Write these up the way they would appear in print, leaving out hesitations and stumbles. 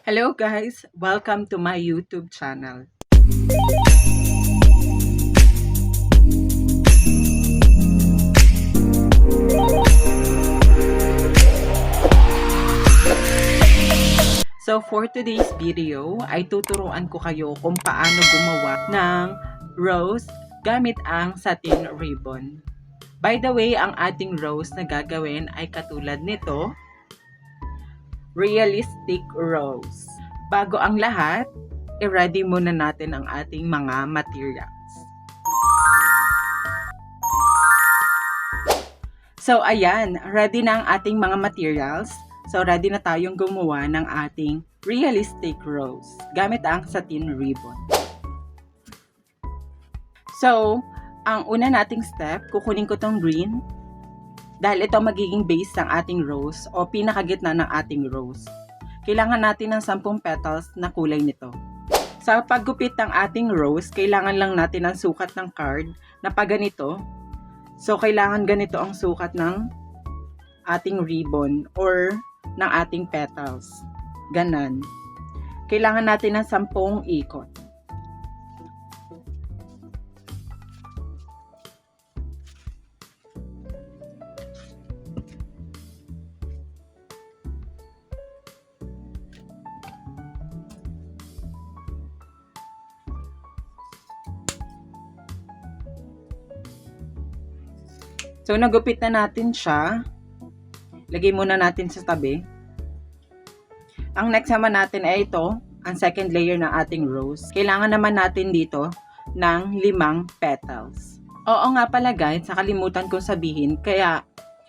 Hello guys! Welcome to my YouTube channel. So for today's video ay tuturuan ko kayo kung paano gumawa ng rose gamit ang satin ribbon. By the way, ang ating rose na gagawin ay katulad nito, realistic rose. Bago ang lahat, i-ready muna natin ang ating mga materials. So ayan, ready na ang ating mga materials. So ready na tayong gumawa ng ating realistic rose gamit ang satin ribbon. So, ang una nating step, kukunin ko tong green dahil ito magiging base ng ating rose o pinakagitna ng ating rose. Kailangan natin ng 10 petals na kulay nito. Sa paggupit ng ating rose, kailangan lang natin ng sukat ng card na paganito. So, kailangan ganito ang sukat ng ating ribbon or ng ating petals. Ganon. Kailangan natin ng 10 ikot. So, nagupit na natin siya. Lagay muna natin sa tabi. Ang next naman natin ay ito, ang second layer ng ating rose. Kailangan naman natin dito ng 5 petals. Oo nga pala guys, nakalimutan kong sabihin. Kaya,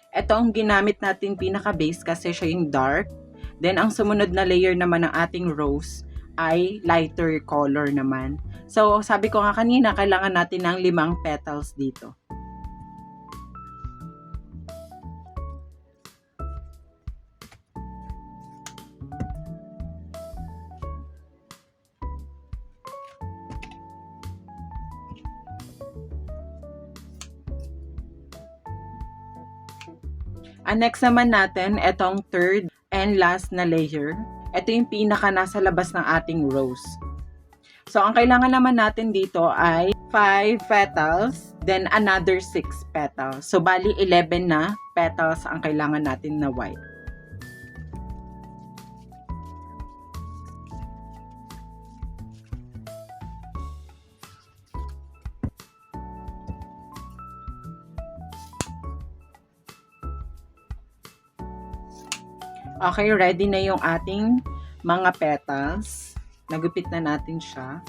ito ang ginamit natin pinaka-base kasi siya yung dark. Then, ang sumunod na layer naman ng ating rose ay lighter color naman. So, sabi ko nga kanina, kailangan natin ng 5 petals dito. Ang next naman natin, itong third and last na layer. Ito yung pinaka nasa labas ng ating rose. So, ang kailangan naman natin dito ay 5 petals, then another 6 petals. So, bali 11 na petals ang kailangan natin na white. Okay, ready na yung ating mga petals. Nagupit na natin siya.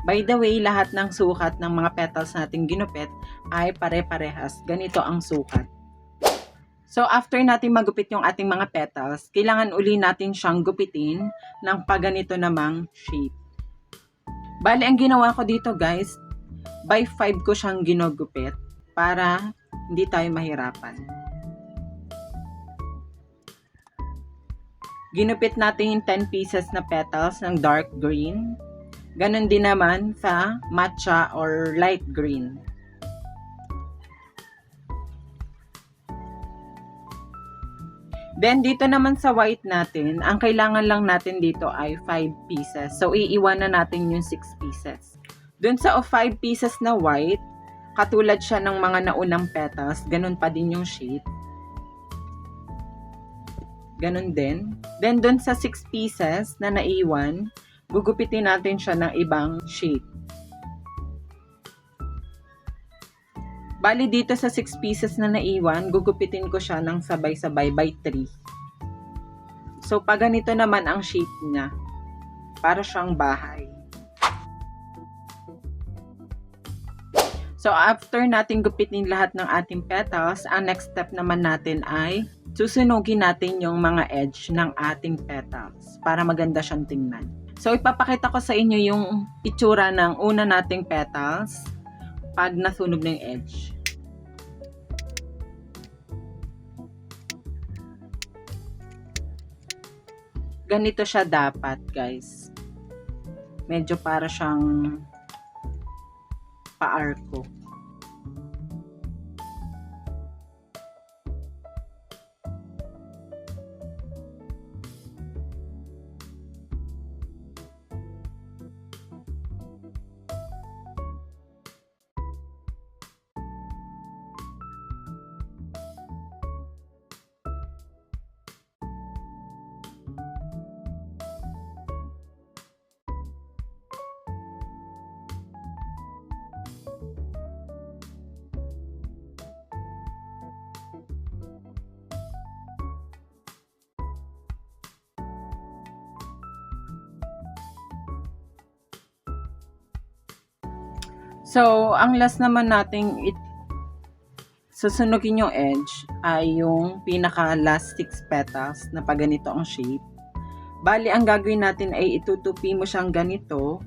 By the way, lahat ng sukat ng mga petals natin ginupit ay pare-parehas. Ganito ang sukat. So, after natin magupit yung ating mga petals, kailangan uli natin siyang gupitin ng paganito namang shape. Bali, ang ginawa ko dito guys, by 5 ko siyang ginugupit para hindi tayo mahirapan. Ginupit natin yung 10 pieces na petals ng dark green. Ganon din naman sa matcha or light green. Then, dito naman sa white natin, ang kailangan lang natin dito ay 5 pieces. So, iiwanan natin yung 6 pieces. Dun sa 5 pieces na white, katulad siya ng mga naunang petals, ganon pa din yung shape. Ganon din. Then, dun sa 6 pieces na naiwan, gugupitin natin siya ng ibang shape. Bali, dito sa 6 pieces na naiwan, gugupitin ko siya ng sabay-sabay by 3. So, pag ganito naman ang shape niya, para siyang bahay. So, after natin gupitin lahat ng ating petals, ang next step naman natin ay susunugin natin yung mga edge ng ating petals para maganda siyang tingnan. So, ipapakita ko sa inyo yung itsura ng una nating petals pag nasunog na yung edge. Ganito siya dapat, guys. Medyo para siyang pa-arco. So, ang last naman nating susunugin yung edge ay yung pinaka last 6 petals na pag ganito ang shape. Bali, ang gagawin natin ay itutupi mo siyang ganito.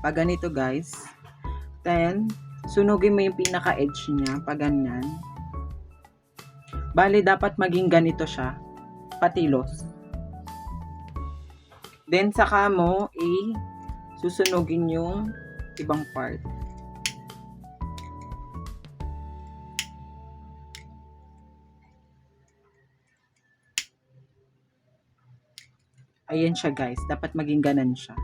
Pag ganito, guys. Then, sunugin mo yung pinaka edge niya. Pag ganyan. Bali, dapat maging ganito siya. Patilos. Then, saka mo susunugin yung ibang part. Ayan siya, guys. Dapat maging ganan siya.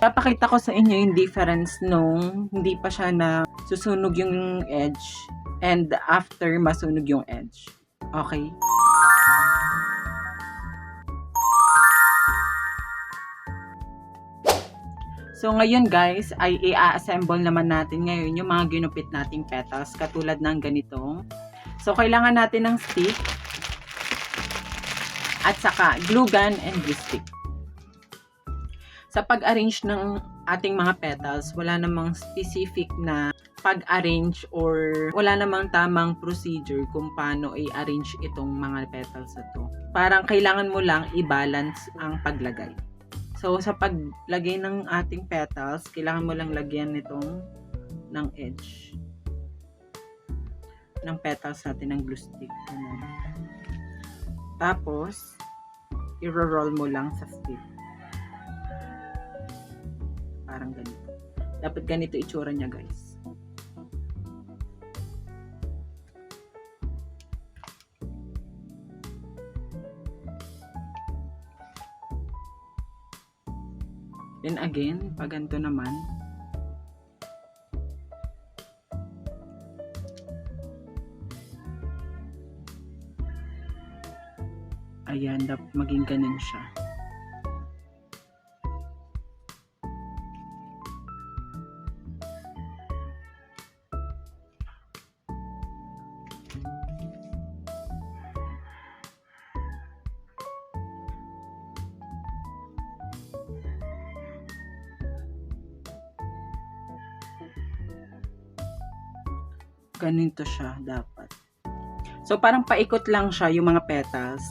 Papakita ko sa inyo yung difference nung hindi pa siya na susunog yung edge and after masunog yung edge. Okay? So ngayon guys, ay i-assemble naman natin ngayon yung mga ginupit nating petals katulad ng ganito. So kailangan natin ng stick at saka glue gun and glue stick. Sa pag-arrange ng ating mga petals, wala namang specific na pag-arrange or wala namang tamang procedure kung paano i-arrange itong mga petals na to. Parang kailangan mo lang i-balance ang paglagay. So, sa paglagay ng ating petals, kailangan mo lang lagyan nitong ng edge ng petals natin ng glue stick. Tapos, i-roll mo lang sa stick. Parang ganito. Dapat ganito itsura niya, guys. Then again, pag ganito naman, ayan, dapat maging ganun siya. Ganito siya dapat. So, parang paikot lang siya yung mga petals.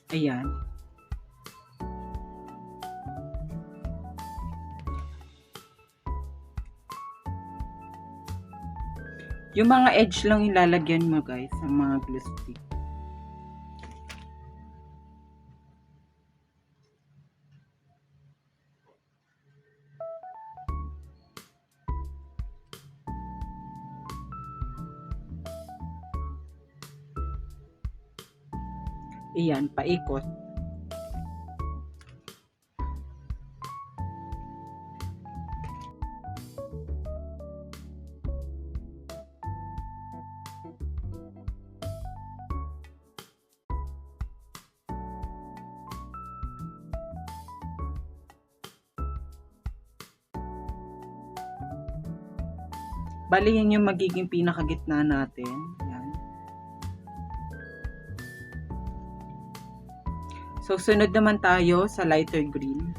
Ayan. Yung mga edge lang ilalagyan mo guys sa mga glue stick. Ayan, paikot. Bali, yan yung magiging pinakagitna natin. Yan. So, sunod naman tayo sa lighter green.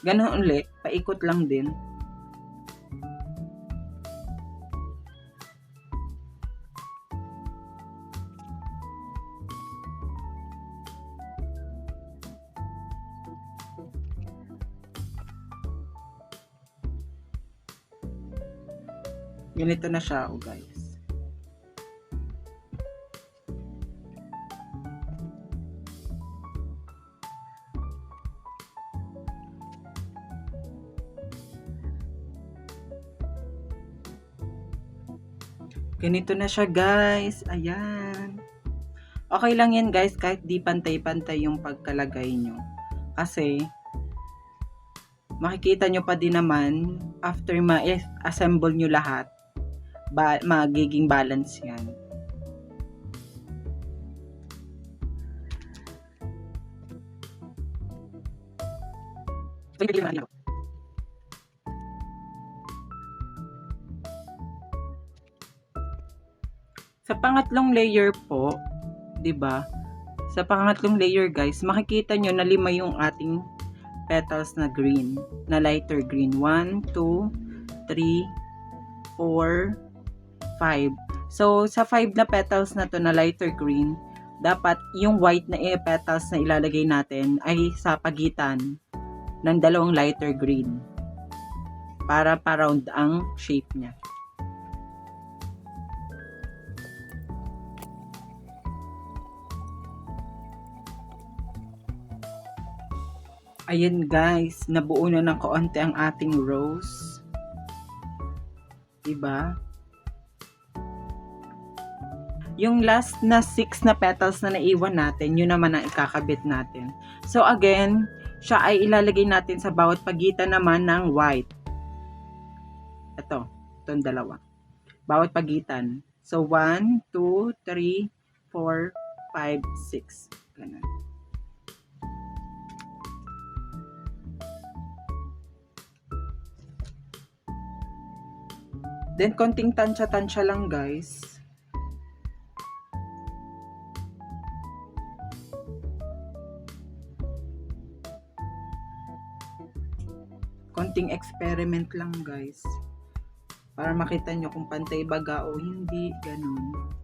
Ganun ulit, paikot lang din. Ganito na siya, oh guys. Ganito na siya guys. Ayan. Okay lang yan guys kahit di pantay-pantay yung pagkalagay nyo. Kasi makikita nyo pa din naman after ma-assemble nyo lahat, magiging balance yan. Sa pangatlong layer po, 'di ba? Sa pangatlong layer guys, makikita nyo na 5 yung ating petals na green, na lighter green. 1, 2, 3, 4, 5. So, sa 5 na petals na to na lighter green, dapat yung white na petals na ilalagay natin ay sa pagitan ng dalawang lighter green para pa-round ang shape niya. Ayan guys, nabuo na ng kaunti ang ating rose. Diba? Yung last na 6 na petals na naiwan natin, yun naman ang ikakabit natin. So again, siya ay ilalagay natin sa bawat pagitan naman ng white. Itong dalawa. Bawat pagitan. So 1, 2, 3, 4, 5, 6. Ganun. Then, konting tansya-tansya lang guys. Konting experiment lang guys. Para makita nyo kung pantay baga o hindi. Ganun.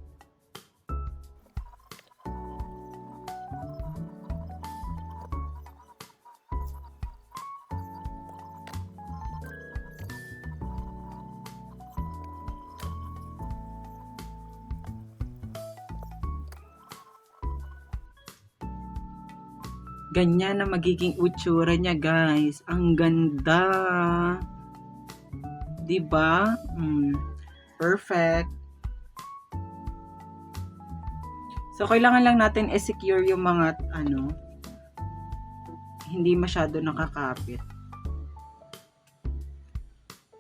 Ganyan na magiging itsura niya guys. Ang ganda. Diba? Perfect. So, kailangan lang natin i-secure yung mga hindi masyado nakakapit.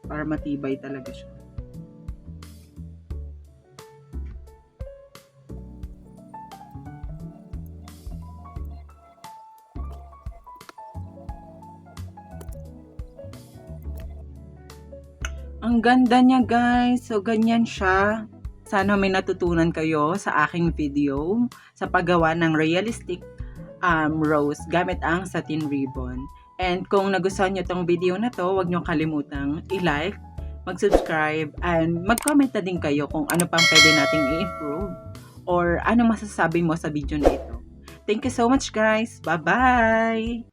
Para matibay talaga siya. Ang ganda niya guys. So, ganyan siya. Sana may natutunan kayo sa aking video sa paggawa ng realistic rose gamit ang satin ribbon. And kung nagustuhan nyo tong video na to, huwag nyo kalimutang i-like, mag-subscribe, and mag-comment na din kayo kung ano pang pwede nating i-improve or ano masasabi mo sa video na ito. Thank you so much guys. Bye-bye!